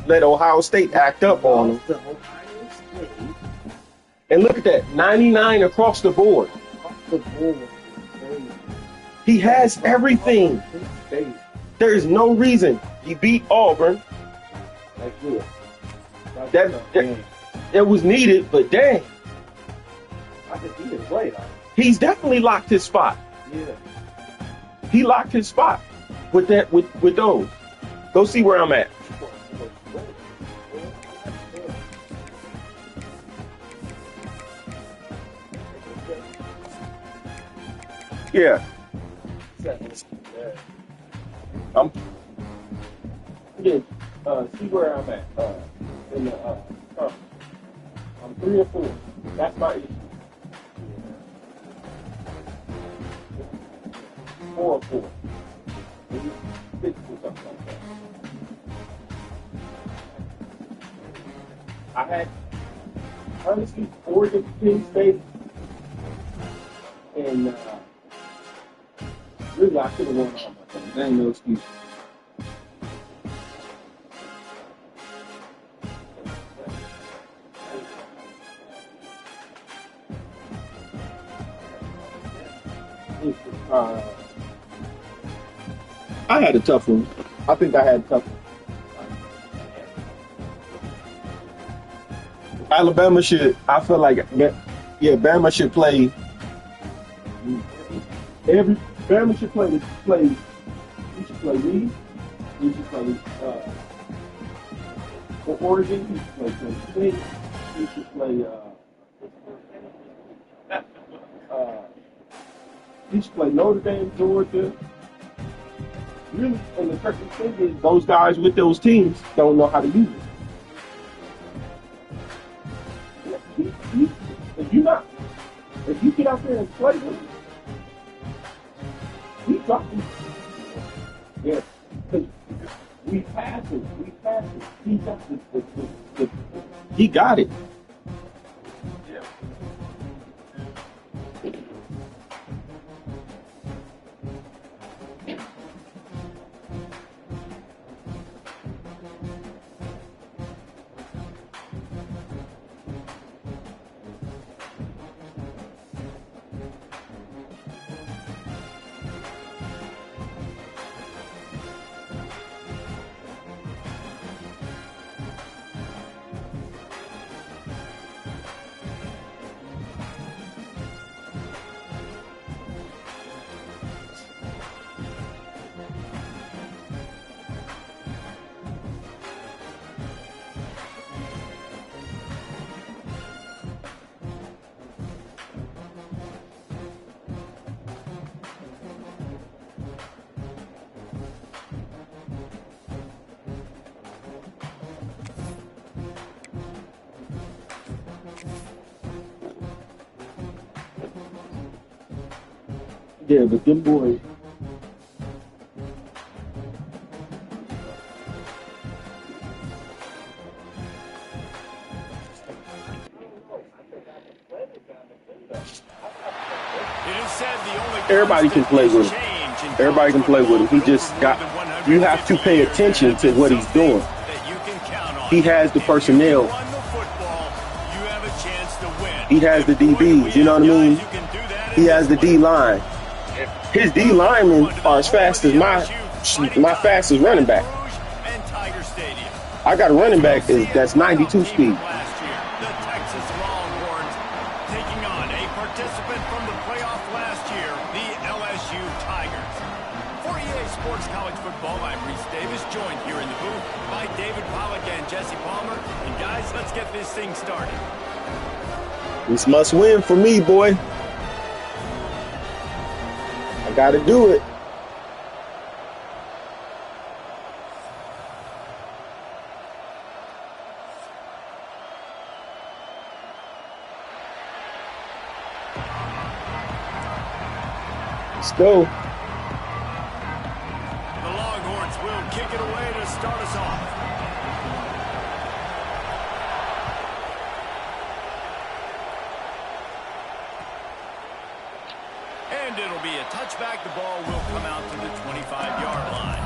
let Ohio State act up on him. The Ohio State. And look at that, 99 across the board. Off the board. He has everything. There is no reason he beat Auburn. That's good. That was needed, but dang. I think he is great. He's definitely locked his spot. Yeah. He locked his spot with that with those. Go see where I'm at. Yeah. I'm see where I'm at. In the I'm 3 or 4. That's my issue. 4 or 4. Maybe 6 or something like that. I had honestly Oregon, Penn State, and really I should have won all my things. There ain't no excuse. I had a tough one. I think I had a tough one. Alabama should, I feel like, yeah, Bama should play. Bama should play. He should play me. He should play for Oregon. He should play Penn State. He should play. He should play Notre Dame, Georgia. Really, and the crazy thing is, those guys with those teams don't know how to use it. If you get out there and play with him, we drop him. Yeah, because we pass it. He got he got it. Yeah. Yeah, but them boys. Everybody can play with him. Everybody can play with him. He just got. You have to pay attention to what he's doing. He has the personnel. He has the DBs. You know what I mean? He has the D line. His D linemen are as fast as my fastest running back. I got a running back that's 92 speed. This must win for me, boy. I gotta do it. Let's go. The Longhorns will kick it away to start us off. And it'll be a touchback. The ball will come out to the 25-yard line.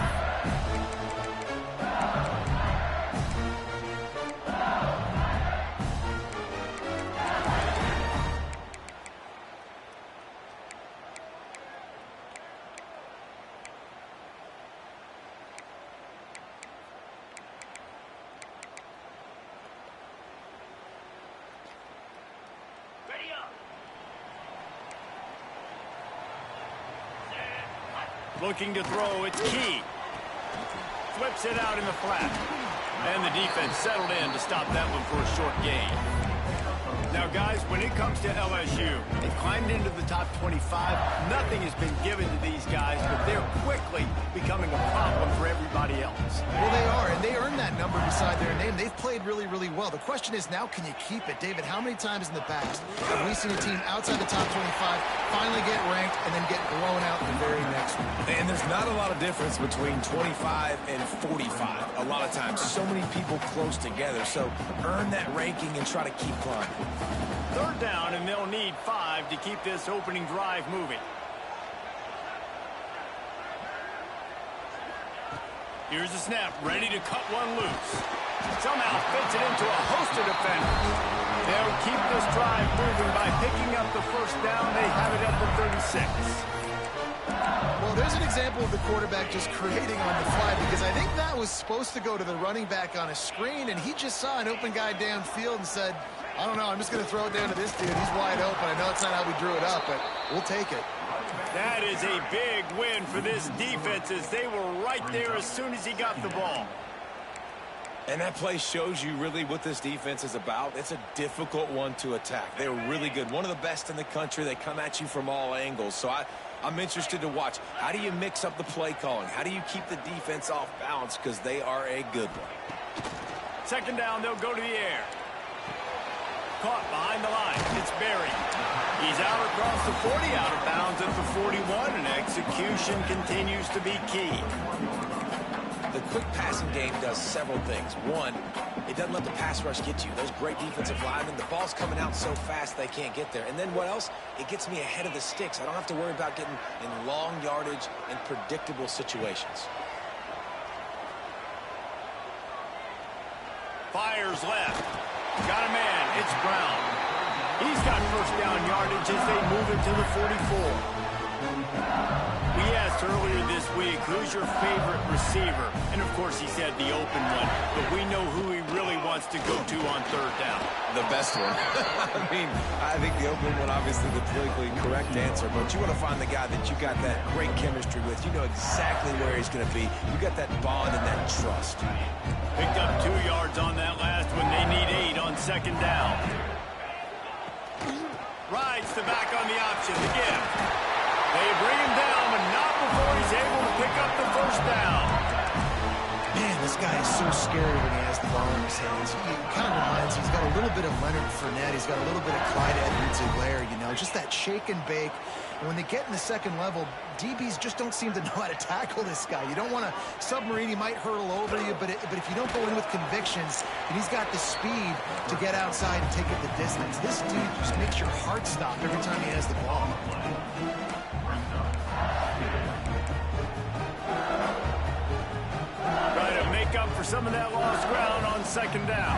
Looking to throw, it's Key. Flips it out in the flat. And the defense settled in to stop that one for a short gain. Now, guys, when it comes to LSU, they've climbed into the top 25. Nothing has been given to these guys, but they're quickly becoming a problem for everybody else. Well, they are, and they earned that number beside their name. They've played really, really well. The question is now, can you keep it? David, how many times in the past have we seen a team outside the top 25 finally get ranked and then get blown out in the very next one? And there's not a lot of difference between 25 and 45 a lot of times. So many people close together. So earn that ranking and try to keep climbing. Third down, and they'll need 5 to keep this opening drive moving. Here's the snap, ready to cut one loose. Somehow fits it into a host of defenders. They'll keep this drive moving by picking up the first down. They have it at the 36. Well, there's an example of the quarterback just creating on the fly, because I think that was supposed to go to the running back on a screen, and he just saw an open guy downfield and said, I don't know, I'm just going to throw it down to this dude. He's wide open. I know it's not how we drew it up, but we'll take it. That is a big win for this defense, as they were right there as soon as he got the ball. And that play shows you really what this defense is about. It's a difficult one to attack. They're really good. One of the best in the country. They come at you from all angles. So I'm interested to watch. How do you mix up the play calling? How do you keep the defense off balance? Because they are a good one. Second down, they'll go to the air. Caught behind the line. It's Berry. He's out across the 40, out of bounds at the 41, and execution continues to be key. The quick passing game does several things. One, it doesn't let the pass rush get to you. Those great defensive linemen, the ball's coming out so fast they can't get there. And then what else? It gets me ahead of the sticks. I don't have to worry about getting in long yardage and predictable situations. Fires left. Got a man. It's Brown. He's got first down yardage as they move it to the 44. We asked earlier this week, who's your favorite receiver? And, of course, he said the open one. But we know who he really wants to go to on third down. The best one. I think the open one, obviously, the politically correct answer. But you want to find the guy that you got that great chemistry with. You know exactly where he's going to be. You got that bond and that trust. Picked up 2 yards on that last one. They need 8 on second down. Rides the back on the option. The give. They bring him down, but not before he's able to pick up the first down. Man, this guy is so scary when he has the ball in his hands. He kind of reminds me, he's got a little bit of Leonard Fournette. He's got a little bit of Clyde Edwards-Helaire, you know, just that shake and bake. And when they get in the second level, DBs just don't seem to know how to tackle this guy. You don't want to submarine. He might hurtle over you, but if you don't go in with convictions, and he's got the speed to get outside and take it the distance. This dude just makes your heart stop every time he has the ball. Trying to make up for some of that lost ground on second down.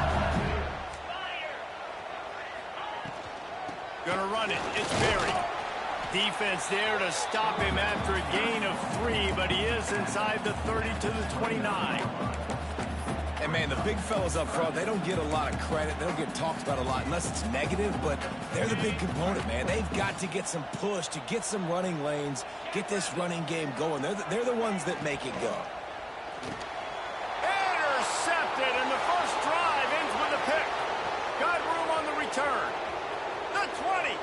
Gonna run it. It's Berry. Defense there to stop him after a gain of 3, but he is inside the 30 to the 29. And, man, the big fellas up front, they don't get a lot of credit. They don't get talked about a lot unless it's negative, but they're the big component, man. They've got to get some push, to get some running lanes, get this running game going. They're the ones that make it go. Intercepted, and the first drive ends with a pick. Got room on the return. The 20,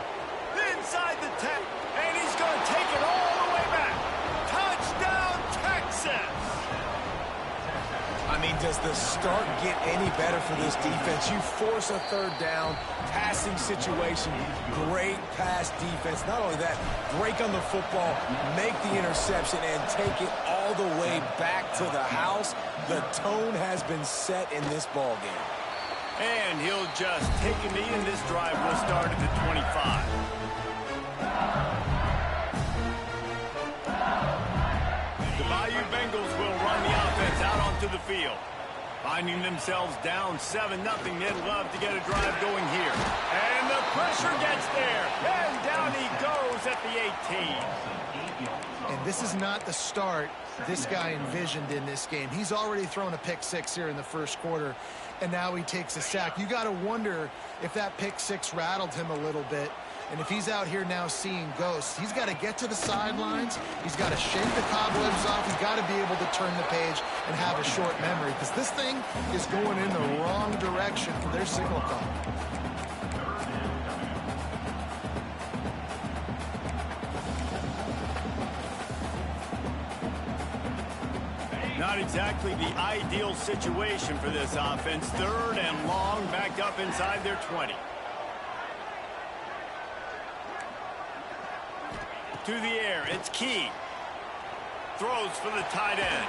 inside the 10, and he's going to take it all the way back. Touchdown, Texas! I mean, does the start get any better for this defense? You force a third down, passing situation, great pass defense. Not only that, break on the football, make the interception, and take it all the way back to the house. The tone has been set in this ball game. And he'll just take a knee, and this drive will start at the 25. The Bayou Bengals will run the offense out onto the field. Finding themselves down 7-0, they'd love to get a drive going here. And the pressure gets there. And down he goes at the 18. And this is not the start this guy envisioned in this game. He's already thrown a pick-6 here in the first quarter, and now he takes a sack. You got to wonder if that pick-6 rattled him a little bit. And if he's out here now seeing ghosts, he's got to get to the sidelines. He's got to shake the cobwebs off. He's got to be able to turn the page and have a short memory, because this thing is going in the wrong direction for their signal call. Not exactly the ideal situation for this offense. 3rd and long, backed up inside their 20. To the air, it's Key. Throws for the tight end.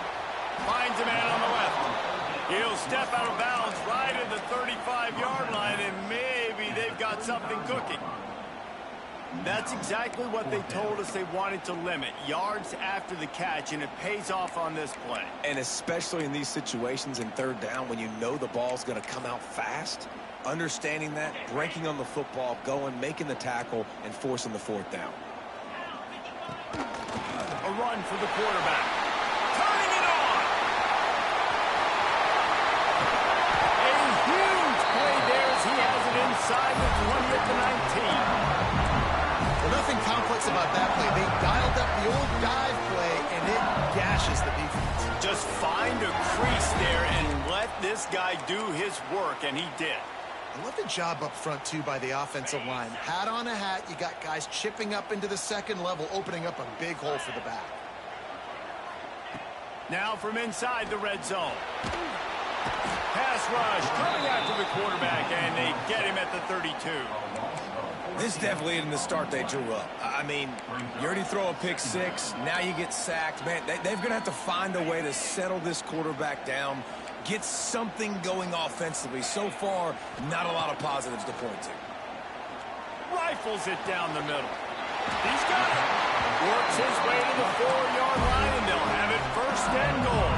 Finds a man on the left. He'll step out of bounds right at the 35-yard line, and maybe they've got something cooking. That's exactly what they told us they wanted to limit. Yards after the catch, and it pays off on this play. And especially in these situations in 3rd down when you know the ball's going to come out fast, understanding that, breaking on the football, going, making the tackle, and forcing the 4th down. A run for the quarterback. Turning it on! A huge play there as he has it inside the 20 at the 19. Well, nothing complex about that play. They dialed up the old dive play, and it gashes the defense. Just find a crease there and let this guy do his work, and he did. I love the job up front, too, by the offensive line. Hat on a hat, you got guys chipping up into the 2nd level, opening up a big hole for the back. Now from inside the red zone. Pass rush coming after the quarterback, and they get him at the 32. This definitely isn't the start they drew up. I mean, you already throw a pick 6, now you get sacked. Man, they're going to have to find a way to settle this quarterback down, get something going offensively. So far, not a lot of positives to point to. Rifles it down the middle. He's got it. Works his way to the 4-yard line, and they'll have it 1st and goal.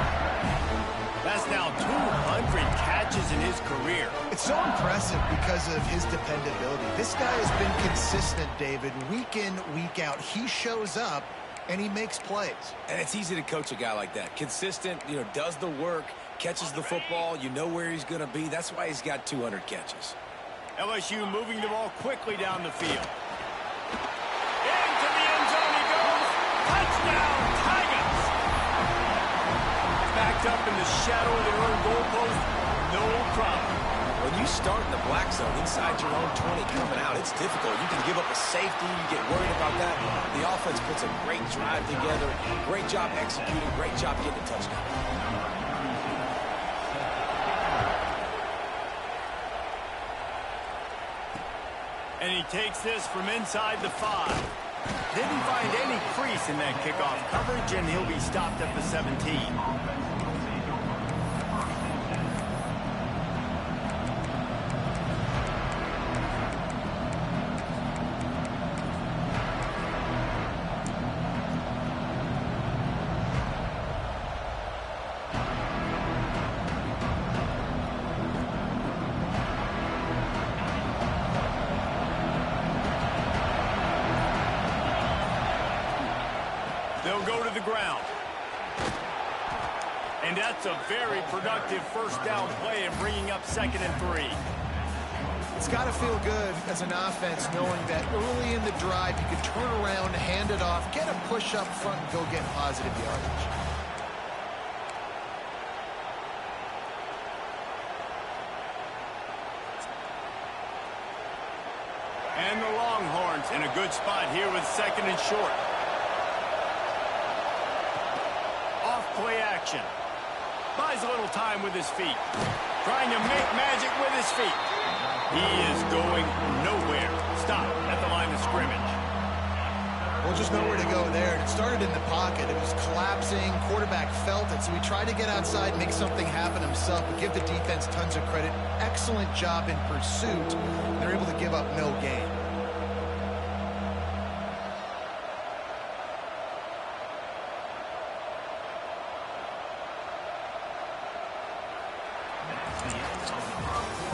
That's now 200 catches in his career. It's so impressive because of his dependability. This guy has been consistent, David, week in, week out. He shows up, and he makes plays. And it's easy to coach a guy like that. Consistent, does the work, catches the football, you know where he's going to be. That's why he's got 200 catches. LSU moving the ball quickly down the field. Into the end zone he goes. Touchdown, Tigers! Backed up in the shadow of their own goalpost, no problem. When you start in the black zone inside your own 20 coming out, it's difficult. You can give up a safety. You get worried about that. The offense puts a great drive together. Great job executing. Great job getting a touchdown. And he takes this from inside the 5. Didn't find any crease in that kickoff coverage, and he'll be stopped at the 17. They'll go to the ground. And that's a very productive 1st down play and bringing up 2nd and 3. It's got to feel good as an offense knowing that early in the drive you can turn around, hand it off, get a push up front, and go get positive yardage. And the Longhorns in a good spot here with 2nd and short. Play action. Buys a little time with his feet. Trying to make magic with his feet. He is going nowhere. Stop at the line of scrimmage. Well, just nowhere to go there. It started in the pocket. It was collapsing. Quarterback felt it, so he tried to get outside, make something happen himself, but give the defense tons of credit. Excellent job in pursuit. They're able to give up no gain.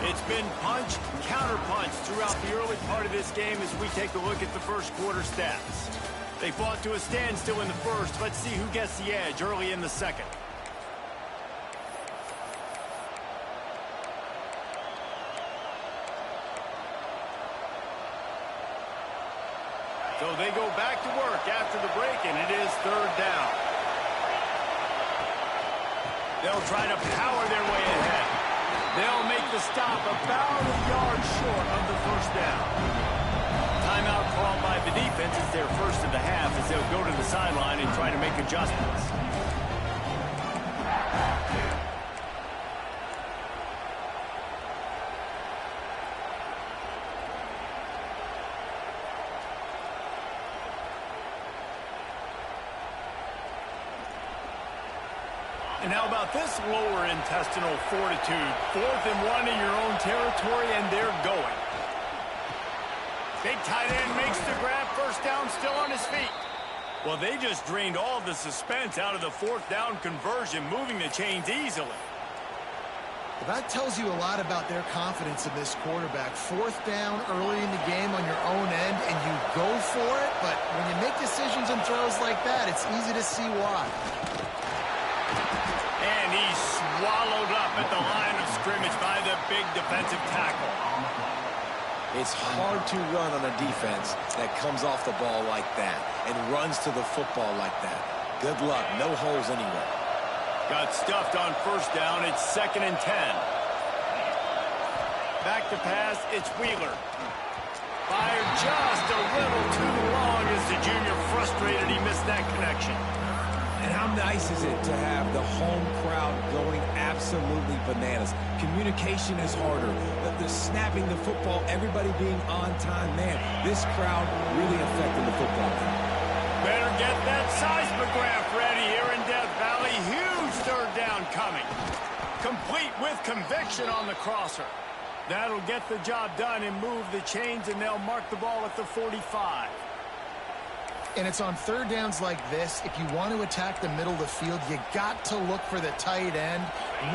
It's been punch, counter-punch throughout the early part of this game as we take a look at the 1st quarter stats. They fought to a standstill in the 1st. Let's see who gets the edge early in the 2nd. So they go back to work after the break, and it is third down. They'll try to power their way ahead. They'll make the stop about a yard short of the first down. Timeout called by the defense is their first of the half as they'll go to the sideline and try to make adjustments. And how about this lower intestinal fortitude? 4th and 1 in your own territory, and they're going. Big tight end makes the grab. First down, still on his feet. Well, they just drained all the suspense out of the 4th down conversion, moving the chains easily. That tells you a lot about their confidence in this quarterback. 4th down early in the game on your own end, and you go for it. But when you make decisions and throws like that, it's easy to see why. And he's swallowed up at the line of scrimmage by the big defensive tackle. It's hard to run on a defense that comes off the ball like that and runs to the football like that. Good luck. No holes anywhere. Got stuffed on first down. It's 2nd and 10. Back to pass. It's Wheeler. Fired just a little too long as the junior frustrated. He missed that connection. And how nice is it to have the home crowd going absolutely bananas? Communication is harder. The snapping the football, everybody being on time. Man, this crowd really affecting the football game. Better get that seismograph ready here in Death Valley. Huge third down coming. Complete with conviction on the crosser. That'll get the job done and move the chains, and they'll mark the ball at the 45. And it's on third downs like this. If you want to attack the middle of the field, you got to look for the tight end.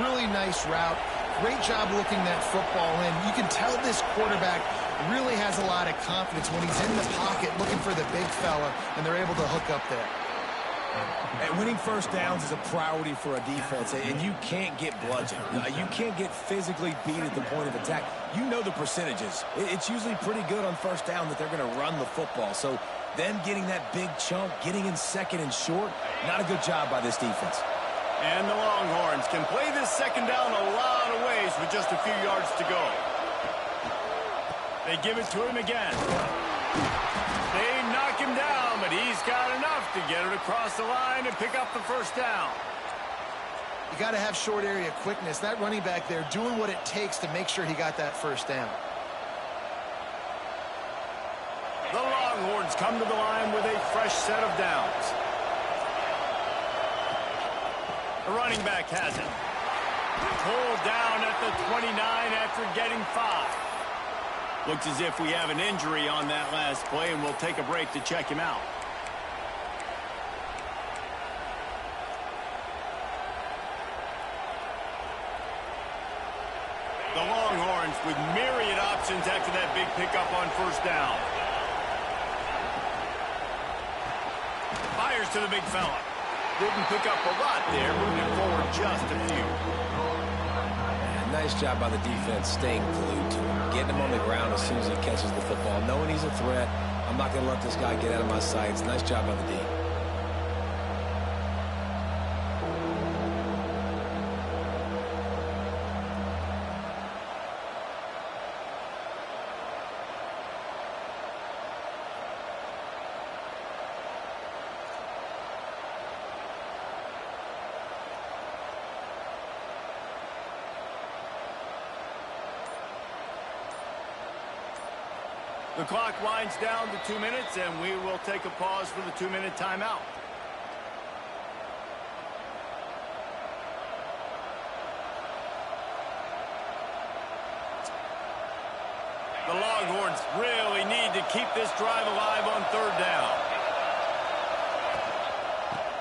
Really nice route. Great job looking that football in. You can tell this quarterback really has a lot of confidence when he's in the pocket looking for the big fella, and they're able to hook up there. And winning first downs is a priority for a defense, and you can't get bludgeoned. You can't get physically beat at the point of attack. You know the percentages. It's usually pretty good on first down that they're going to run the football. So them getting that big chunk, getting in 2nd and short, not a good job by this defense. And the Longhorns can play this 2nd down a lot of ways with just a few yards to go. They give it to him again. They knock him down, but he's got enough to get it across the line and pick up the first down. You got to have short area quickness. That running back there doing what it takes to make sure he got that first down. The Longhorns come to the line with a fresh set of downs. The running back has it. Pulled down at the 29 after getting 5. Looks as if we have an injury on that last play, and we'll take a break to check him out. The Longhorns with myriad options after that big pickup on first down. Fires to the big fella. Didn't pick up a lot there, moving forward just a few. Nice job by the defense staying glued to him, getting him on the ground as soon as he catches the football, knowing he's a threat. I'm not going to let this guy get out of my sights. Nice job by the D. The clock winds down to 2 minutes, and we will take a pause for the 2-minute timeout. The Longhorns really need to keep this drive alive on third down.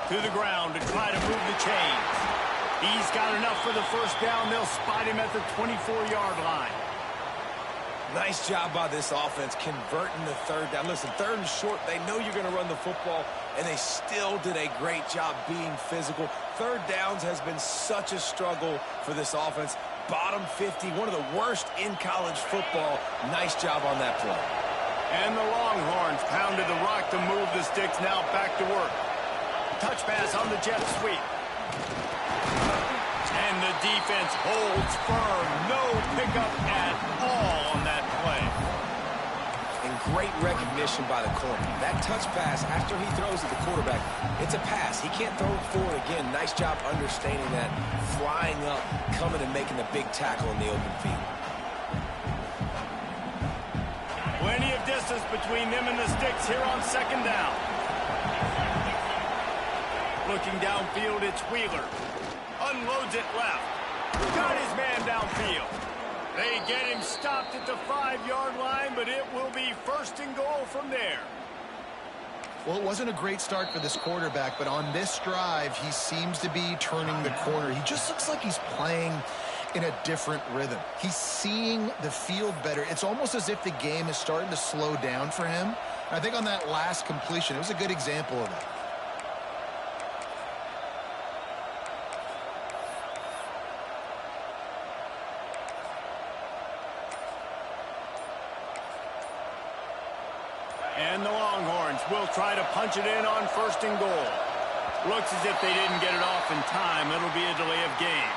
To the ground to try to move the chains. He's got enough for the first down. They'll spot him at the 24-yard line. Nice job by this offense converting the third down. Listen, 3rd and short, they know you're going to run the football, and they still did a great job being physical. Third downs has been such a struggle for this offense. Bottom 50, one of the worst in college football. Nice job on that play. And the Longhorns pounded the rock to move the sticks, now back to work. Touch pass on the jet sweep. And the defense holds firm. No pickup at all on that play. And great recognition by the corner. That touch pass, after he throws at the quarterback, it's a pass. He can't throw it forward again. Nice job understanding that, flying up, coming and making the big tackle in the open field. Plenty of distance between them and the sticks here on second down. Looking downfield, it's Wheeler. Unloads it left. Got his man downfield. They get him stopped at the 5-yard line, but it will be first and goal from there. Well, it wasn't a great start for this quarterback, but on this drive, he seems to be turning the corner. He just looks like he's playing in a different rhythm. He's seeing the field better. It's almost as if the game is starting to slow down for him. I think on that last completion, it was a good example of that. And the Longhorns will try to punch it in on first and goal. Looks as if they didn't get it off in time. It'll be a delay of game.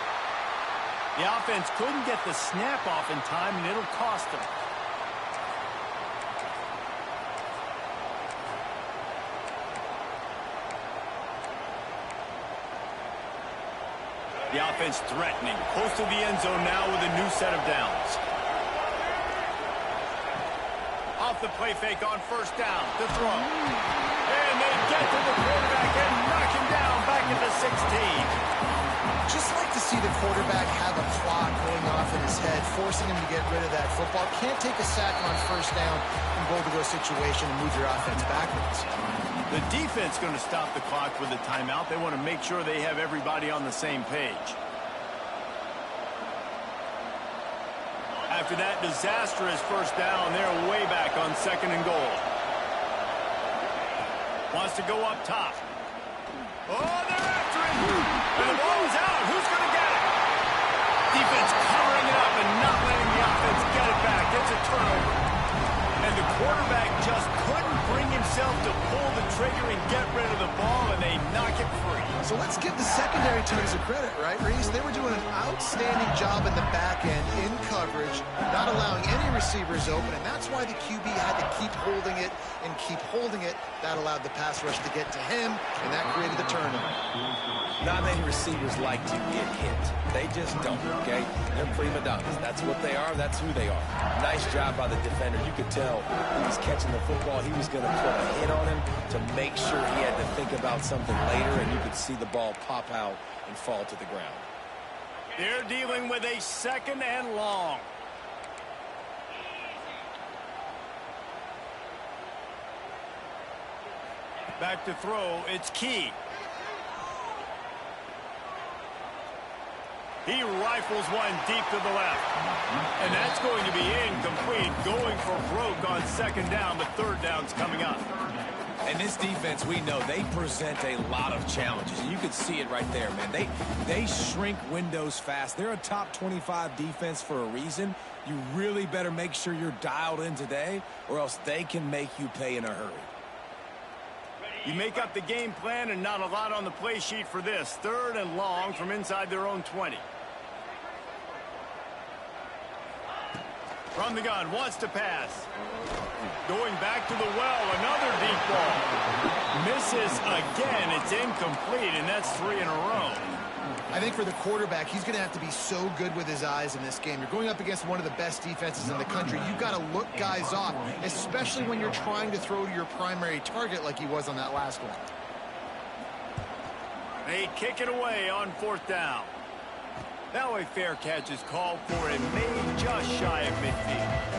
The offense couldn't get the snap off in time, and it'll cost them. The offense threatening. Close to the end zone now with a new set of downs. Off the play fake on first down. The throw. And they get to the quarterback and knock him down back at the 16. Just like to see the quarterback have a clock going off in his head, forcing him to get rid of that football. Can't take a sack on first down in goal-to-go situation and move your offense backwards. The defense going to stop the clock with a timeout. They want to make sure they have everybody on the same page. After that disastrous first down, they're way back on second and goal. Wants to go up top. Oh, they're after him. And the ball's out. Who's going to get it? Defense covering it up and not letting the offense get it back. It's a turnover. And the quarterback just couldn't bring himself to pull the trigger and get rid of the ball, and they knock it free. So let's give the secondary tons of credit, right, Reese? They were doing an outstanding job in the back end, in coverage, not allowing any receivers open, and that's why the QB had to keep holding it and keep holding it. That allowed the pass rush to get to him, and that created the turnover. Not many receivers like to get hit. They just don't, okay? They're prima donnas. That's what they are. That's who they are. Nice job by the defender. You could tell he was catching the football. He was going to put a hit on him to make sure he had to think about something later, and you could see the ball pop out and fall to the ground. They're dealing with a second and long. Back to throw. It's Key. He rifles one deep to the left. And that's going to be incomplete. Going for broke on second down, but third down's coming up. And this defense, we know, they present a lot of challenges. You can see it right there, man. They shrink windows fast. They're a top 25 defense for a reason. You really better make sure you're dialed in today, or else they can make you pay in a hurry. You make up the game plan and not a lot on the play sheet for this. Third and long from inside their own 20. From the gun, wants to pass. Going back to the well, another deep ball. Misses again, it's incomplete, and that's 3 in a row. I think for the quarterback, he's going to have to be so good with his eyes in this game. You're going up against one of the best defenses in the country. You've got to look guys off, especially when you're trying to throw to your primary target like he was on that last one. They kick it away on fourth down. Now a fair catch is called for and made just shy of midfield.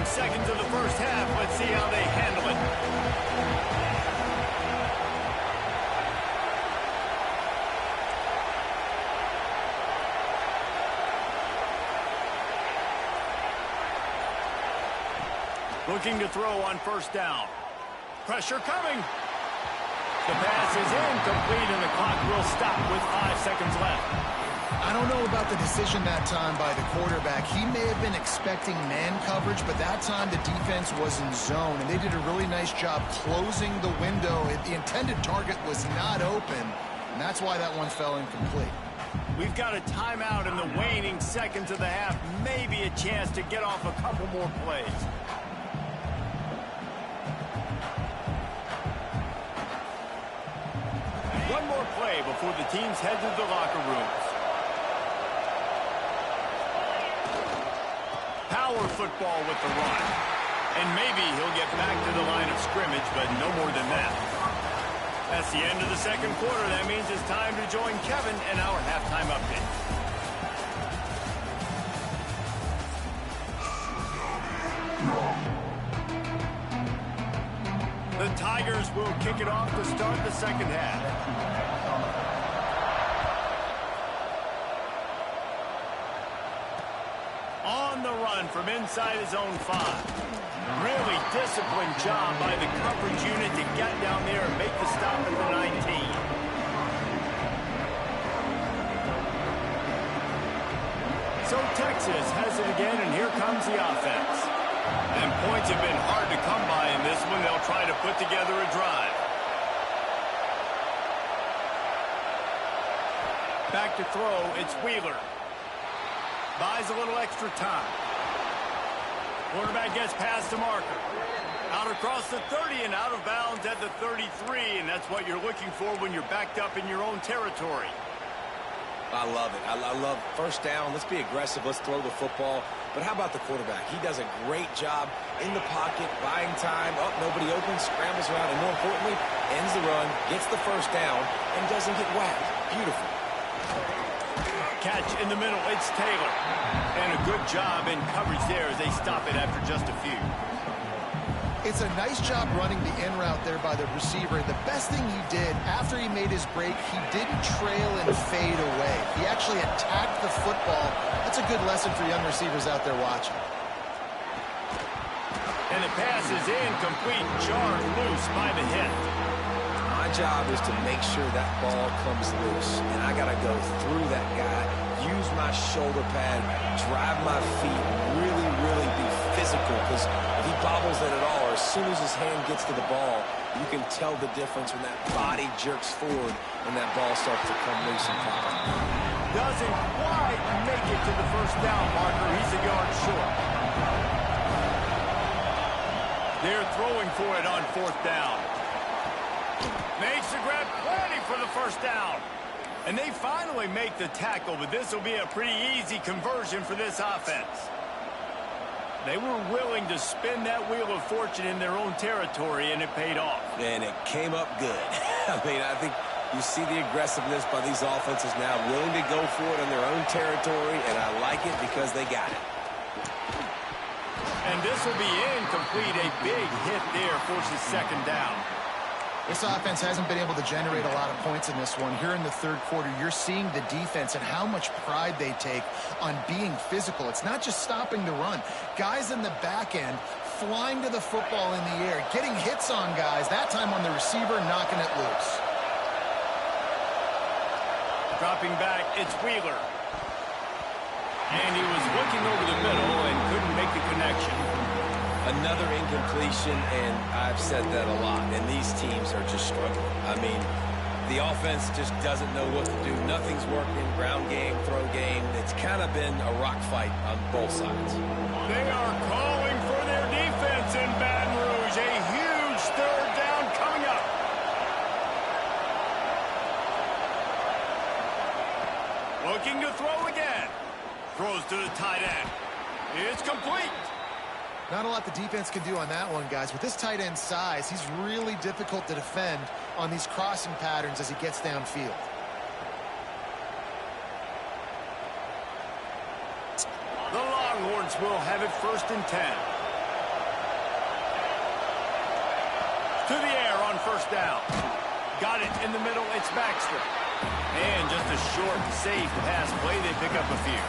Seconds of the first half. Let's see how they handle it. Looking to throw on first down. Pressure coming. The pass is incomplete, and the clock will stop with 5 seconds left. I don't know about the decision that time by the quarterback. He may have been expecting man coverage, but that time the defense was in zone, and they did a really nice job closing the window. The intended target was not open, and that's why that one fell incomplete. We've got a timeout in the waning seconds of the half. Maybe a chance to get off a couple more plays. One more play before the teams head to the locker rooms. Power football with the run. And maybe he'll get back to the line of scrimmage, but no more than that. That's the end of the second quarter. That means it's time to join Kevin in our halftime update. The Tigers will kick it off to start the second half. On the run from inside his own 5. Really disciplined job by the coverage unit to get down there and make the stop at the 19. So Texas has it again, and here comes the offense. And points have been hard to come by in this one. They'll try to put together a drive. Back to throw, it's Wheeler. Buys a little extra time. Quarterback gets past the marker. Out across the 30 and out of bounds at the 33, and that's what you're looking for when you're backed up in your own territory. I love it. I love first down. Let's be aggressive. Let's throw the football. But how about the quarterback? He does a great job in the pocket, buying time. Oh, nobody open, scrambles around, and more importantly, ends the run, gets the first down, and doesn't get whacked. Beautiful. Catch in the middle, it's Taylor. And a good job in coverage there as they stop it after just a few. It's a nice job running the in route there by the receiver. The best thing he did after he made his break, he didn't trail and fade away. He actually attacked the football. That's a good lesson for young receivers out there watching. And the pass is incomplete, jarred loose by the hit. My job is to make sure that ball comes loose, and I got to go through that guy, use my shoulder pad, drive my feet, really, really be physical, because if he bobbles it at all, or as soon as his hand gets to the ball, you can tell the difference when that body jerks forward and that ball starts to come loose and pop. Doesn't quite make it to the first down marker. He's a yard short. They're throwing for it on fourth down. Makes the grab, plenty for the first down. And they finally make the tackle, but this will be a pretty easy conversion for this offense. They were willing to spin that wheel of fortune in their own territory, and it paid off. And it came up good. I mean, I think you see the aggressiveness by these offenses now, willing to go for it in their own territory, and I like it because they got it. And this will be incomplete. A big hit there forces second down. This offense hasn't been able to generate a lot of points in this one. Here in the third quarter, you're seeing the defense and how much pride they take on being physical. It's not just stopping the run. Guys in the back end flying to the football in the air, getting hits on guys, that time on the receiver, knocking it loose. Dropping back, it's Wheeler. And he was looking over the middle and couldn't make the connection. Another incompletion, and I've said that a lot, and these teams are just struggling. I mean, the offense just doesn't know what to do. Nothing's working, ground game, throw game. It's kind of been a rock fight on both sides. They are calling for their defense in Baton Rouge. A huge third down coming up. Looking to throw again. Throws to the tight end. It's complete. Not a lot the defense can do on that one, guys. With this tight end size, he's really difficult to defend on these crossing patterns as he gets downfield. The Longhorns will have it 1st and 10. To the air on first down. Got it in the middle, it's Baxter. And just a short, safe pass play, they pick up a few.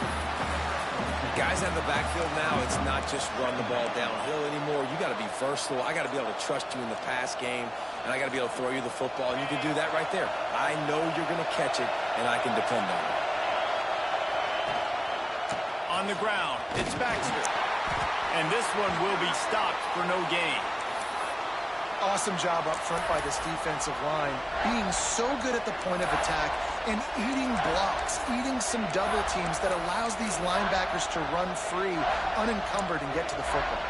Guys out of the backfield now, it's not just run the ball downhill anymore. You got to be versatile. I got to be able to trust you in the pass game, and I got to be able to throw you the football, and you can do that right there. I know you're going to catch it, and I can depend on it. On the ground, it's Baxter. And this one will be stopped for no gain. Awesome job up front by this defensive line, being so good at the point of attack and eating blocks, eating some double teams that allows these linebackers to run free, unencumbered, and get to the football.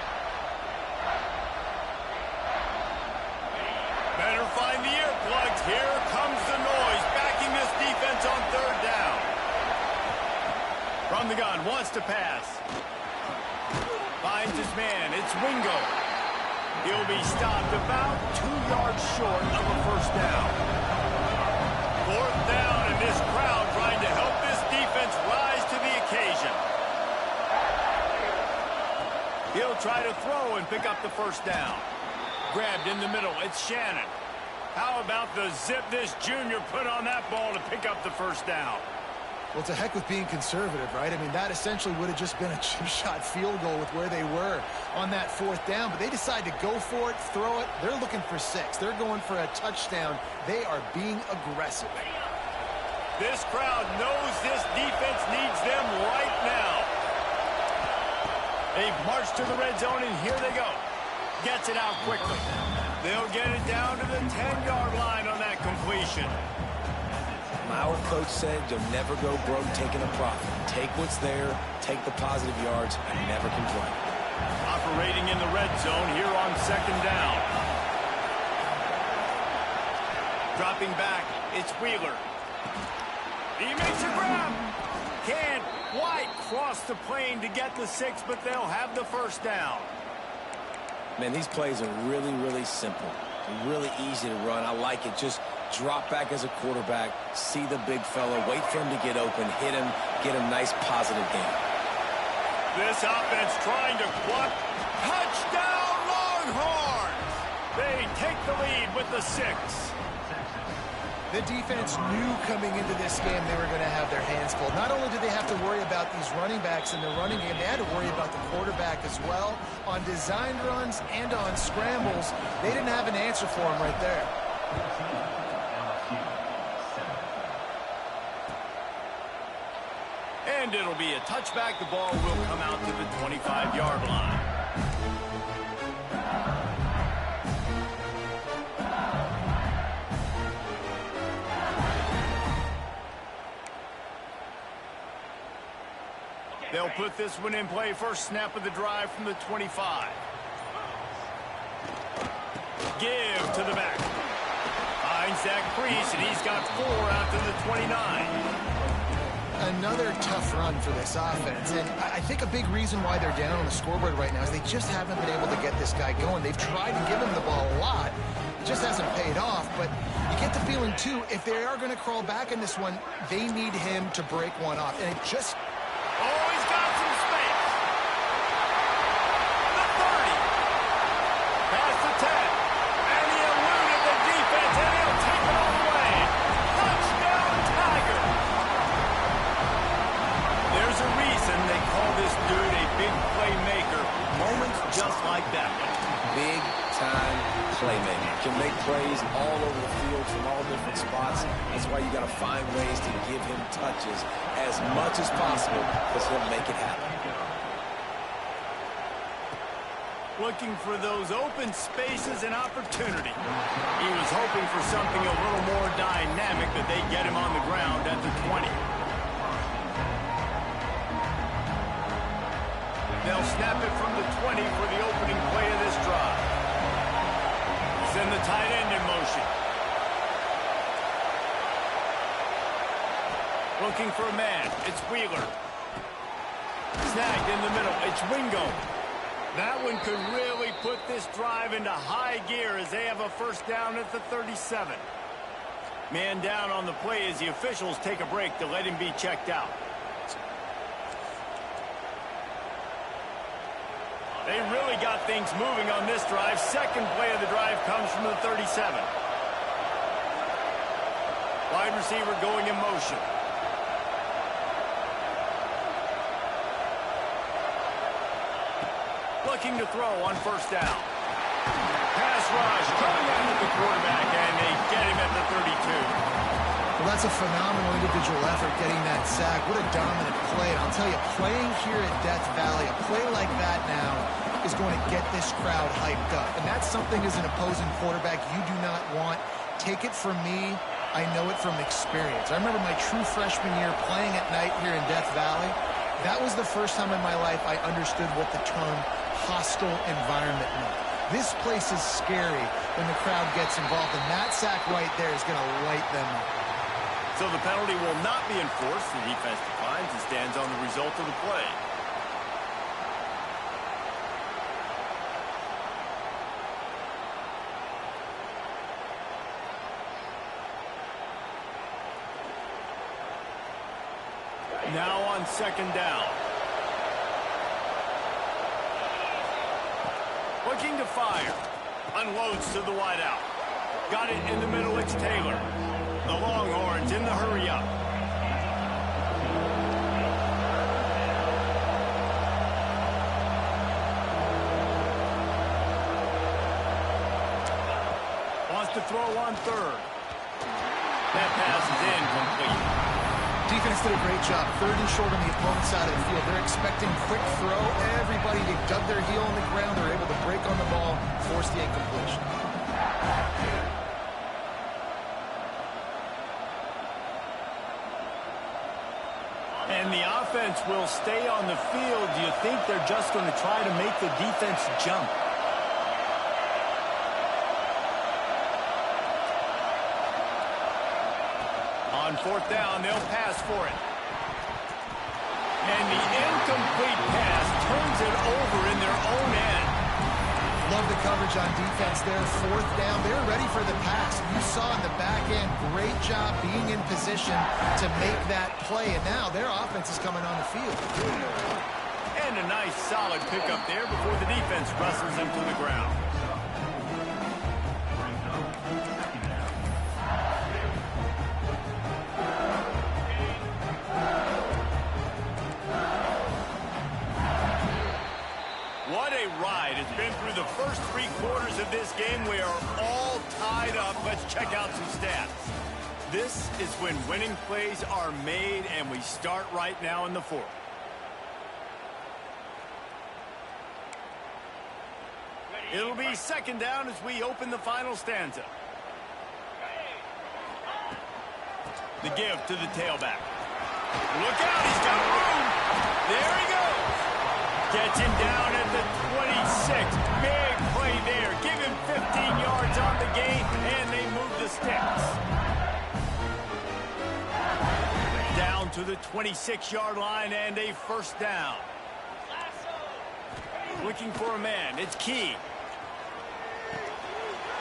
Better find the earplugs. Here comes the noise, backing this defense on third down. From the gun, wants to pass. Finds his man. It's Wingo. He'll be stopped about 2 yards short of a first down. Fourth down, and this crowd trying to help this defense rise to the occasion. He'll try to throw and pick up the first down. Grabbed in the middle. It's Shannon. How about the zip this junior put on that ball to pick up the first down? Well, to heck with being conservative, right? I mean, that essentially would have just been a chip-shot field goal with where they were on that fourth down. But they decide to go for it, throw it. They're looking for 6. They're going for a touchdown. They are being aggressive. This crowd knows this defense needs them right now. They march to the red zone, and here they go. Gets it out quickly. They'll get it down to the 10-yard line on that completion. My old coach said you'll never go broke taking a profit. Take what's there, take the positive yards, and never complain. Operating in the red zone here on second down. Dropping back, it's Wheeler. He makes a grab. Can't quite cross the plane to get the 6, but they'll have the first down. Man, these plays are really, really simple. Really easy to run. I like it. Just drop back as a quarterback, see the big fella, wait for him to get open, hit him, get a nice positive game. This offense trying to cluck. Touchdown, Longhorns! They take the lead with the 6. The defense knew coming into this game they were going to have their hands full. Not only did they have to worry about these running backs in the running game, they had to worry about the quarterback as well. On designed runs and on scrambles, they didn't have an answer for him right there. And it'll be a touchback. The ball will come out to the 25-yard line. They'll put this one in play. First snap of the drive from the 25. Give to the back. Finds that crease, and he's got 4 out to the 29. Another tough run for this offense, and I think a big reason why they're down on the scoreboard right now is they just haven't been able to get this guy going. They've tried to give him the ball a lot. It just hasn't paid off, but you get the feeling, too, if they are going to crawl back in this one, they need him to break one off, and it just... Oh, he's got some space. The 30. Past the 10. And he eluded the defense, and he'll take it all away. Touchdown, Tiger. There's a reason they call this dude a big playmaker. Moments just like that one. Big-time playmaker. Can make plays all over the field from all different spots. That's why you got to find ways to give him touches as much as possible because he'll make it happen. Looking for those open spaces and opportunity. He was hoping for something a little more dynamic, but they get him on the ground at the 20. They'll snap it from the 20 for the opening play of this drive. Send the tight end in motion. Looking for a man. It's Wheeler. Snagged in the middle. It's Wingo. That one could really put this drive into high gear as they have a first down at the 37. Man down on the play as the officials take a break to let him be checked out. They really got things moving on this drive. Second play of the drive comes from the 37. Wide receiver going in motion. looking to throw on first down. Pass rush coming after the quarterback, and they get him at the 32. Well, that's a phenomenal individual effort getting that sack. What a dominant play. And I'll tell you, playing here at Death Valley, a play like that now is going to get this crowd hyped up. And that's something as an opposing quarterback you do not want. Take it from me. I know it from experience. I remember my true freshman year playing at night here in Death Valley. That was the first time in my life I understood what the term hostile environment meant. This place is scary when the crowd gets involved, and that sack right there is going to light them up. So the penalty will not be enforced. The defense declines and stands on the result of the play. Now on second down. Looking to fire. Unloads to the wideout. Got it in the middle. It's Taylor. The Longhorns in the hurry-up. Wants to throw on third. That pass is incomplete. Defense did a great job. Third and short on the opponent's side of the field. They're expecting quick throw. Everybody, they dug their heel on the ground. They're able to break on the ball, force the incompletion. And the offense will stay on the field. Do you think they're just going to try to make the defense jump? On fourth down, they'll pass for it. And the incomplete pass turns it over in their own end. Love the coverage on defense there. Fourth down, they're ready for the pass. You saw in the back end, great job being in position to make that play. And now their offense is coming on the field. And a nice solid pickup there before the defense wrestles him to the ground. What a ride. It's been through the first 3 quarters of this game. We are all tied up. Let's check out some stats. This is when winning plays are made, and we start right now in the 4th. It'll be second down as we open the final stanza. The give to the tailback. Look out, he's got room. There he goes. Gets him down at the 26. Big play there. Give him 15 yards on the gain, and they move the sticks. Down to the 26-yard line and a first down. Looking for a man. It's Key.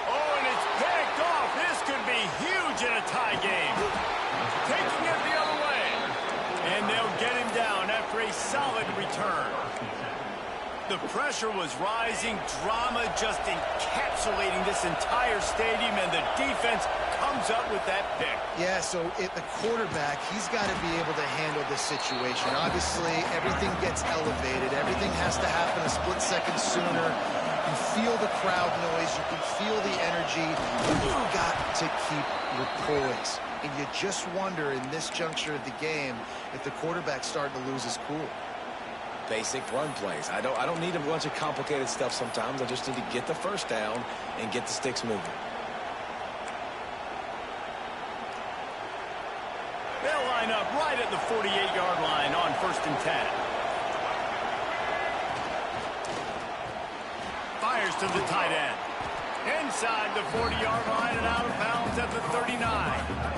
Oh, and it's picked off. This could be huge in a tie game. Taking it the other way. And they'll get him down after a solid return. The pressure was rising. Drama just encapsulating this entire stadium, and the defense comes up with that pick. Yeah, so the quarterback, he's got to be able to handle this situation. Obviously, everything gets elevated. Everything has to happen a split second sooner. You feel the crowd noise. You can feel the energy. You've got to keep your poise. And you just wonder in this juncture of the game if the quarterback's starting to lose his cool. Basic run plays. I don't need a bunch of complicated stuff sometimes. I just need to get the first down and get the sticks moving. They'll line up right at the 48-yard line on 1st and 10. Fires to the tight end. Inside the 40-yard line and out of bounds at the 39.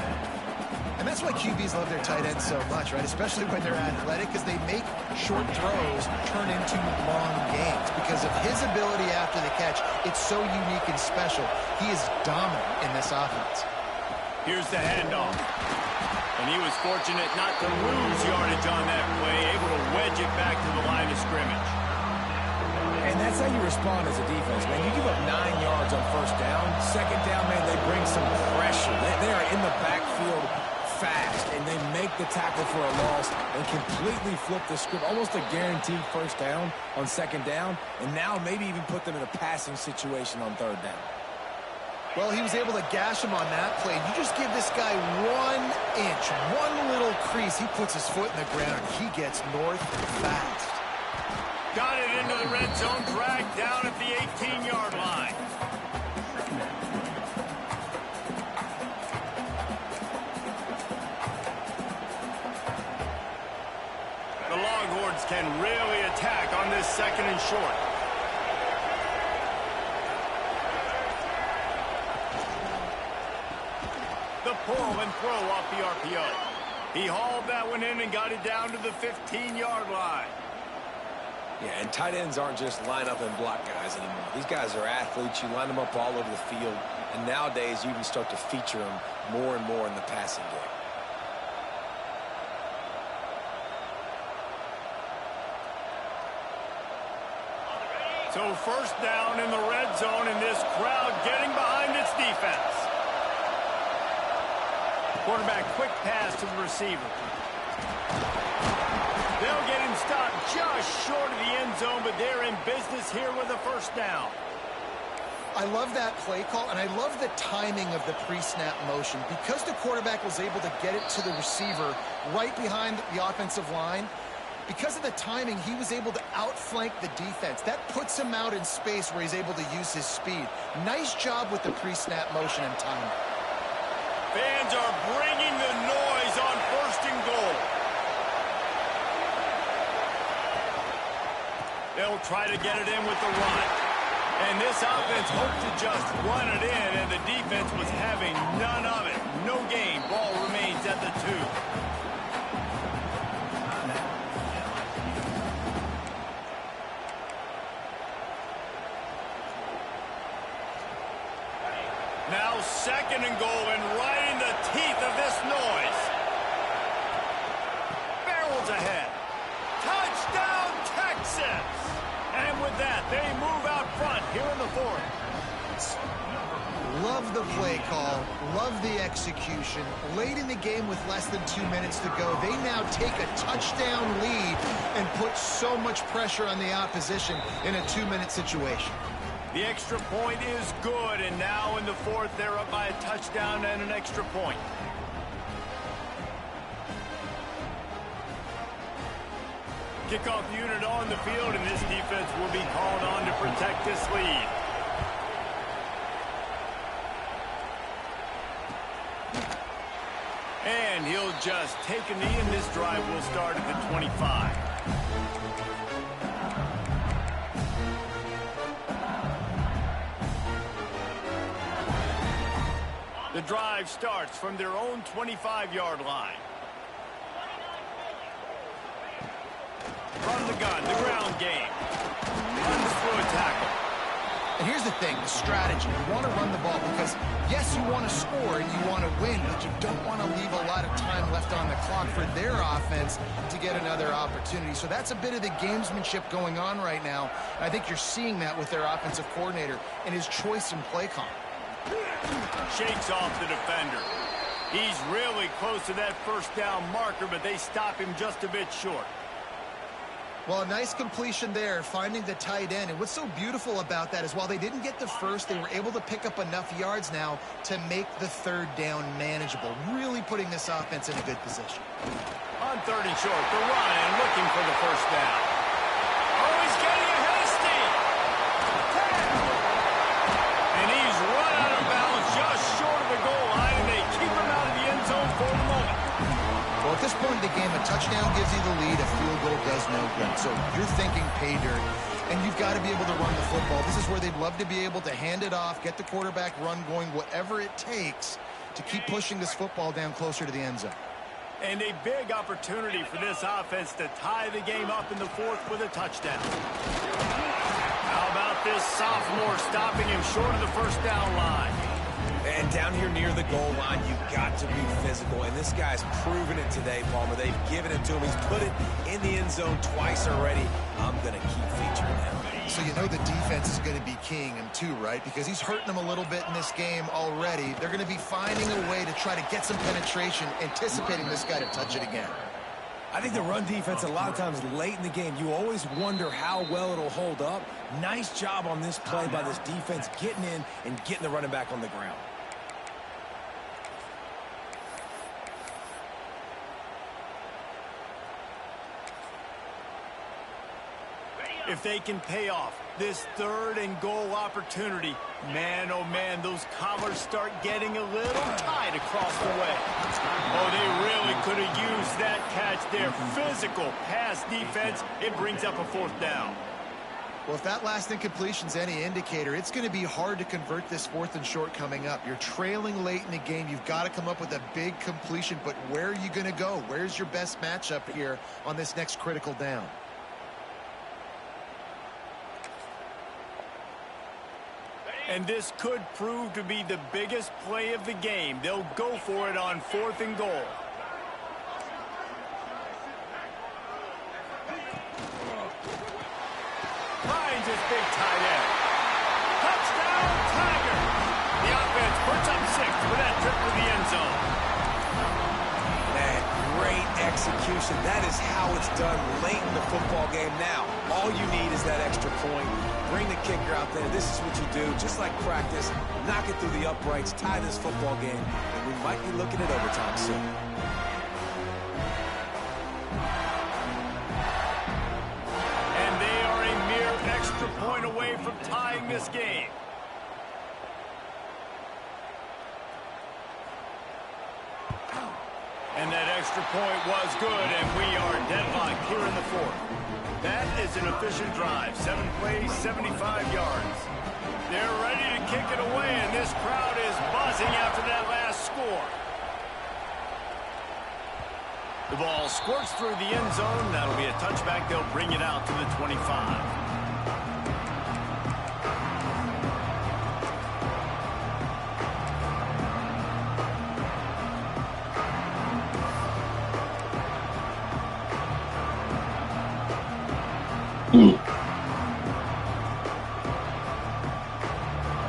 And that's why QBs love their tight ends so much, right? Especially when they're athletic, because they make short throws turn into long gains. Because of his ability after the catch, it's so unique and special. He is dominant in this offense. Here's the handoff. And he was fortunate not to lose yardage on that play, able to wedge it back to the line of scrimmage. And that's how you respond as a defense, man. You give up 9 yards on first down. Second down, man, they bring some pressure. They are in the backfield fast, and they make the tackle for a loss and completely flip the script. Almost a guaranteed first down on second down, and now maybe even put them in a passing situation on third down. Well, he was able to gash him on that play. You just give this guy 1 inch, one little crease. He puts his foot in the ground, and he gets north fast. Got it into the red zone, dragged down at the 18-yard line. The Longhorns can really attack on this second and short. The pull and throw off the RPO. He hauled that one in and got it down to the 15-yard line. Yeah, and tight ends aren't just line up and block guys anymore. These guys are athletes. You line them up all over the field. And nowadays, you even start to feature them more and more in the passing game. So first down in the red zone, and this crowd getting behind its defense. Quarterback quick pass to the receiver. They'll get him stopped just short of the end zone, but they're in business here with a first down. I love that play call, and I love the timing of the pre-snap motion. Because the quarterback was able to get it to the receiver right behind the offensive line, because of the timing, he was able to outflank the defense. That puts him out in space where he's able to use his speed. Nice job with the pre-snap motion and timing. Fans are bringing the noise on first and goal. They'll try to get it in with the run. And this offense hoped to just run it in, and the defense was having none of it. No gain. Ball remains at the 2. Now second and goal, and right in the teeth of this noise. Barrels ahead. Touchdown, Texas! And with that, they move out front here in the 4th. Love the play call. Love the execution. Late in the game with less than 2 minutes to go, they now take a touchdown lead and put so much pressure on the opposition in a 2-minute situation. The extra point is good, and now in the 4th, they're up by a touchdown and an extra point. Kickoff unit on the field, and this defense will be called on to protect this lead. And he'll just take a knee, and this drive will start at the 25. The drive starts from their own 25-yard line. From the gun, the ground game. Runs through a tackle. And here's the thing, the strategy. You want to run the ball because, yes, you want to score and you want to win, but you don't want to leave a lot of time left on the clock for their offense to get another opportunity. So that's a bit of the gamesmanship going on right now. And I think you're seeing that with their offensive coordinator and his choice in play call. Shakes off the defender. He's really close to that first down marker, but they stop him just a bit short. Well, a nice completion there, finding the tight end. And what's so beautiful about that is while they didn't get the first, they were able to pick up enough yards now to make the third down manageable, really putting this offense in a good position. On 30 short, the run and looking for the first down. Oh, he's getting ahead of steam. 10. And he's run out of bounds just short of the goal line, and they keep him out of the end zone for the moment. Well, at this point in the game, a touchdown gives you the lead, a field goal does no good. So you're thinking pay dirt, and you've got to be able to run the football. This is where they'd love to be able to hand it off, get the quarterback run going, whatever it takes to keep pushing this football down closer to the end zone. And a big opportunity for this offense to tie the game up in the 4th with a touchdown. How about this sophomore stopping him short of the first down line? And down here near the goal line, you've got to be physical. And this guy's proven it today, Palmer. They've given it to him. He's put it in the end zone twice already. I'm going to keep featuring him. So you know the defense is going to be keying him too, right? Because he's hurting them a little bit in this game already. They're going to be finding a way to try to get some penetration, anticipating this guy to touch it again. I think the run defense, a lot of times late in the game, you always wonder how well it'll hold up. Nice job on this play by this defense, getting in and getting the running back on the ground. If they can pay off this 3rd and goal opportunity, man, oh man, those collars start getting a little tight across the way. Oh, they really could have used that catch there. Physical pass defense. It brings up a 4th down. Well, if that last incompletion's any indicator, it's going to be hard to convert this 4th and short coming up. You're trailing late in the game. You've got to come up with a big completion, but where are you going to go? Where's your best matchup here on this next critical down? And this could prove to be the biggest play of the game. They'll go for it on 4th and goal. Finds his big tight end. Touchdown, Tiger! The offense puts up 6 with that trip to the end zone. Man, great execution. That is how it's done late in the football game. Now, all you need is that extra point. Bring the kicker out there. This is what you do. Just like practice, knock it through the uprights, tie this football game, and we might be looking at overtime soon. And they are a mere extra point away from tying this game. And that extra point was good, and we are deadlocked here in the 4th. That is an efficient drive. 7 plays, 75 yards. They're ready to kick it away, and this crowd is buzzing after that last score. The ball squirts through the end zone. That'll be a touchback. They'll bring it out to the 25.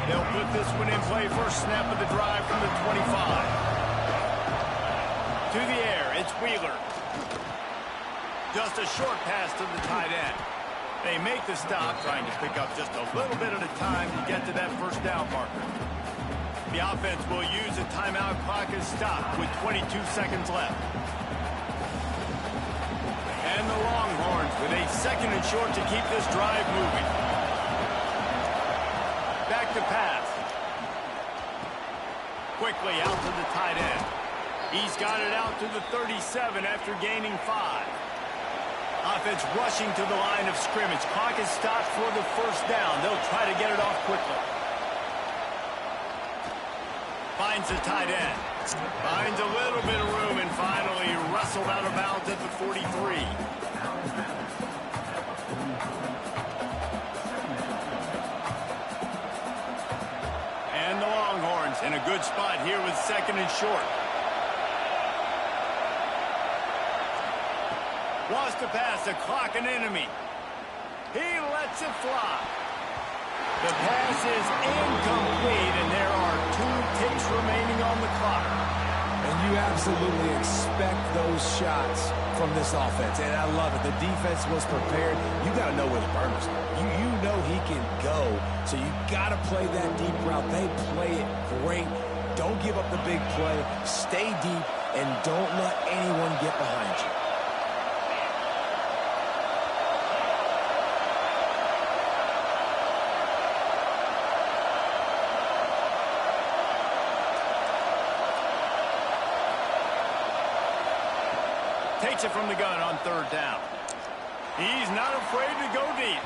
They'll put this one in play. First snap of the drive from the 25. To the air, it's Wheeler. Just a short pass to the tight end. They make the stop, trying to pick up just a little bit at a time to get to that first down marker. The offense will use a timeout. Clock is stopped with 22 seconds left. And the Longhorns with a 2nd and short to keep this drive moving. Back to pass. Quickly out to the tight end. He's got it out to the 37 after gaining 5. Offense rushing to the line of scrimmage. Clock is stopped for the first down. They'll try to get it off quickly. Finds the tight end. Finds a little bit of room and finally wrestled out of bounds at the 43. And the Longhorns in a good spot here with 2nd and short. Wants to pass the clock an enemy. He lets it fly. The pass is incomplete, and there are 2 ticks remaining on the clock. And you absolutely expect those shots from this offense, and I love it. The defense was prepared. You got to know where the burners are. You know he can go, so you got to play that deep route. They play it great. Don't give up the big play. Stay deep, and don't let anyone get behind you. Takes it from the gun on 3rd down. He's not afraid to go deep.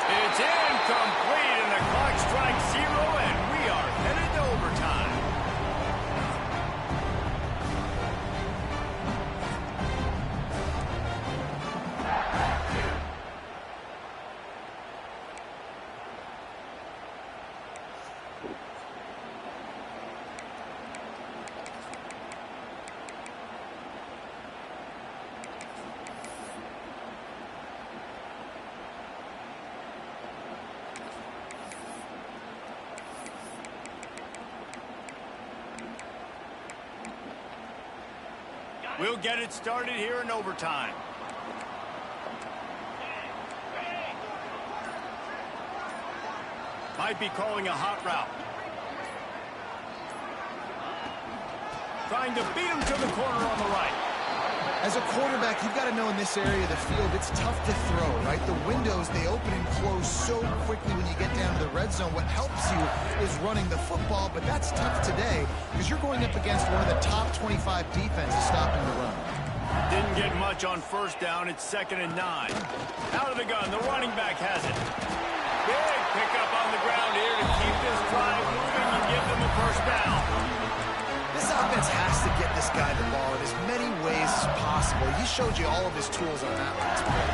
It's incomplete, and the clock strikes 0, and we are headed to overtime. We'll get it started here in overtime. Might be calling a hot route. Trying to beat him to the corner on the right. As a quarterback, you've got to know in this area of the field, it's tough to throw, right? The windows, they open and close so quickly when you get down to the red zone. What helps you is running the football, but that's tough today because you're going up against one of the top 25 defenses stopping the run. Didn't get much on first down. It's 2nd and 9. Out of the gun, the running back has it. Big pickup on the ground here to keep this drive moving and give them a first down. This offense has to get this guy the ball in as many ways as possible. He showed you all of his tools on that last play.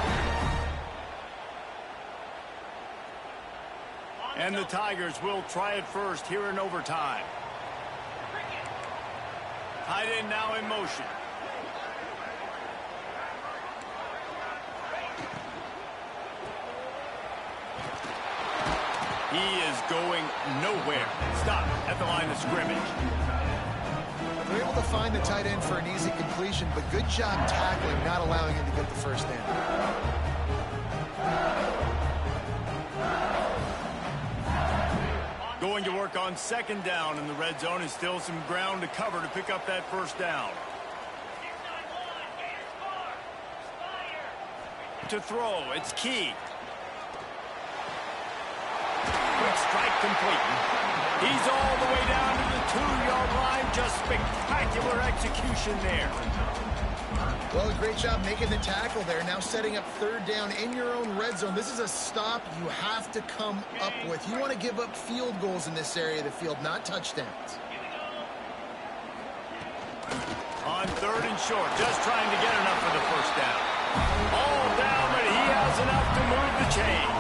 And the Tigers will try it first here in overtime. Tight end now in motion. He is going nowhere. Stop at the line of scrimmage. They're able to find the tight end for an easy completion, but good job tackling, not allowing him to get the first down. Going to work on 2nd down in the red zone, and still some ground to cover to pick up that first down. To throw, it's Key. Quick strike complete. He's all the way down to the 2-yard line. Just spectacular execution there. Well, great job making the tackle there. Now setting up 3rd down in your own red zone. This is a stop you have to come up with. You want to give up field goals in this area of the field, not touchdowns. On 3rd and short, just trying to get enough for the first down. All down, but he has enough to move the chains.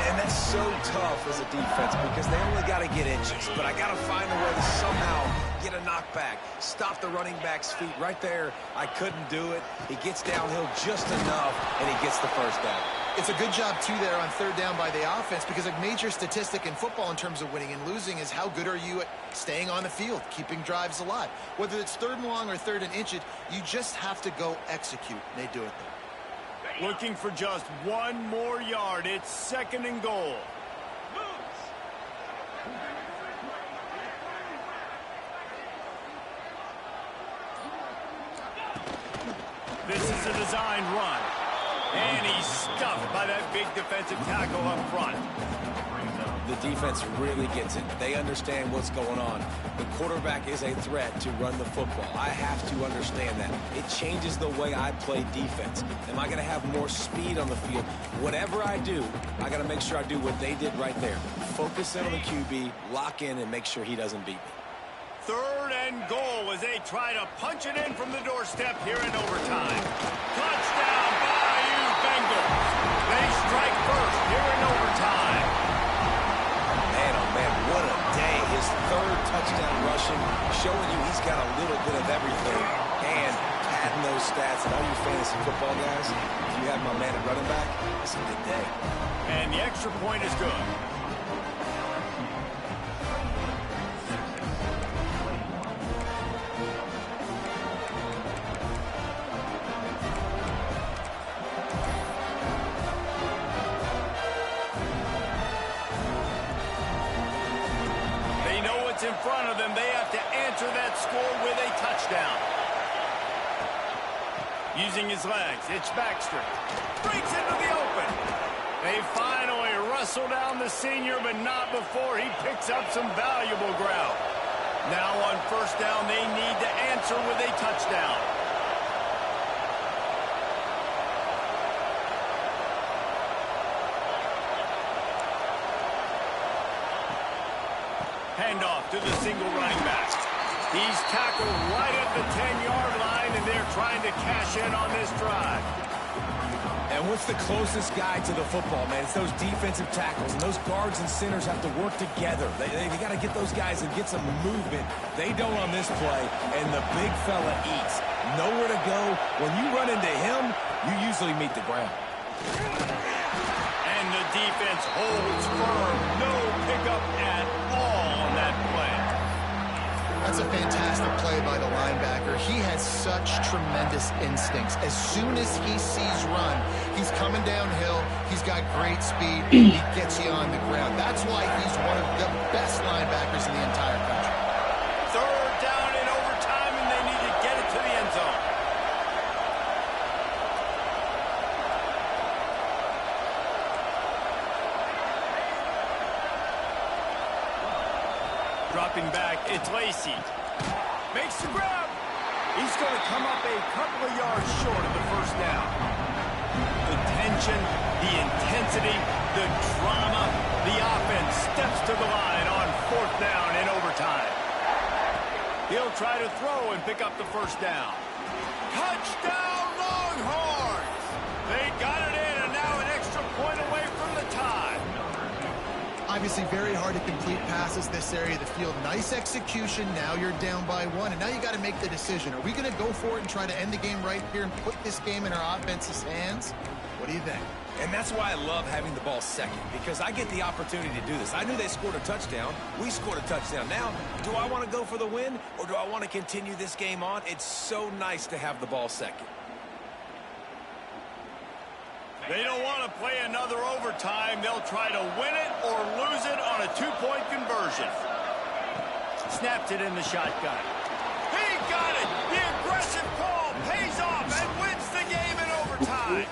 And that's so tough as a defense because they only got to get inches. But I got to find a way to somehow get a knockback, stop the running back's feet. Right there, I couldn't do it. He gets downhill just enough, and he gets the first down. It's a good job, too, there on 3rd down by the offense because a major statistic in football in terms of winning and losing is how good are you at staying on the field, keeping drives alive. Whether it's 3rd and long or 3rd and inches, you just have to go execute. And they do it there. Looking for just 1 more yard. It's 2nd and goal. This is a designed run. And he's stuffed by that big defensive tackle up front. The defense really gets it. They understand what's going on. The quarterback is a threat to run the football. I have to understand that. It changes the way I play defense. Am I going to have more speed on the field? Whatever I do, I got to make sure I do what they did right there. Focus in on the QB, lock in, and make sure he doesn't beat me. 3rd and goal as they try to punch it in from the doorstep here in overtime. Touchdown, Bayou Bengals. They strike first here in overtime. Man, oh man, what a day. His 3rd touchdown rushing, showing you he's got a little bit of everything. And padding those stats. And all you fantasy football guys, if you have my man at running back, it's a good day. And the extra point is good. In front of them, they have to answer that score with a touchdown. Using his legs, it's Baxter. Breaks into the open. They finally wrestle down the senior, but not before he picks up some valuable ground. Now on first down, they need to answer with a touchdown. Handoff to the single running back. He's tackled right at the 10-yard line, and they're trying to cash in on this drive. And what's the closest guy to the football, man? It's those defensive tackles, and those guards and centers have to work together. They got to get those guys and get some movement. They don't on this play, and the big fella eats. Nowhere to go. When you run into him, you usually meet the ground. And the defense holds firm. No pickup at all on that play. That's a fantastic play by the linebacker. He has such tremendous instincts. As soon as he sees run, he's coming downhill. He's got great speed. He gets you on the ground. That's why he's one of the best linebackers in the entire country. Third down in overtime, and they need to get it to the end zone. Dropping back, it's Lacy. Makes the grab. He's going to come up a couple of yards short of the first down. The tension, the intensity, the drama, the offense steps to the line on fourth down in overtime. He'll try to throw and pick up the first down. Touchdown, Longhorns! They got it in, and now an extra point away from the tie. Obviously very hard to complete passes this area of the field. Nice execution. Now you're down by 1, and now you got to make the decision. Are we going to go for it and try to end the game right here and put this game in our offense's hands? What do you think? And that's why I love having the ball second, because I get the opportunity to do this. I knew they scored a touchdown. We scored a touchdown. Now, do I want to go for the win, or do I want to continue this game on? It's so nice to have the ball second. They don't want to play another overtime. They'll try to win it or lose it on a two-point conversion. Snapped it in the shotgun. He got it. The aggressive call pays off and wins the game in overtime.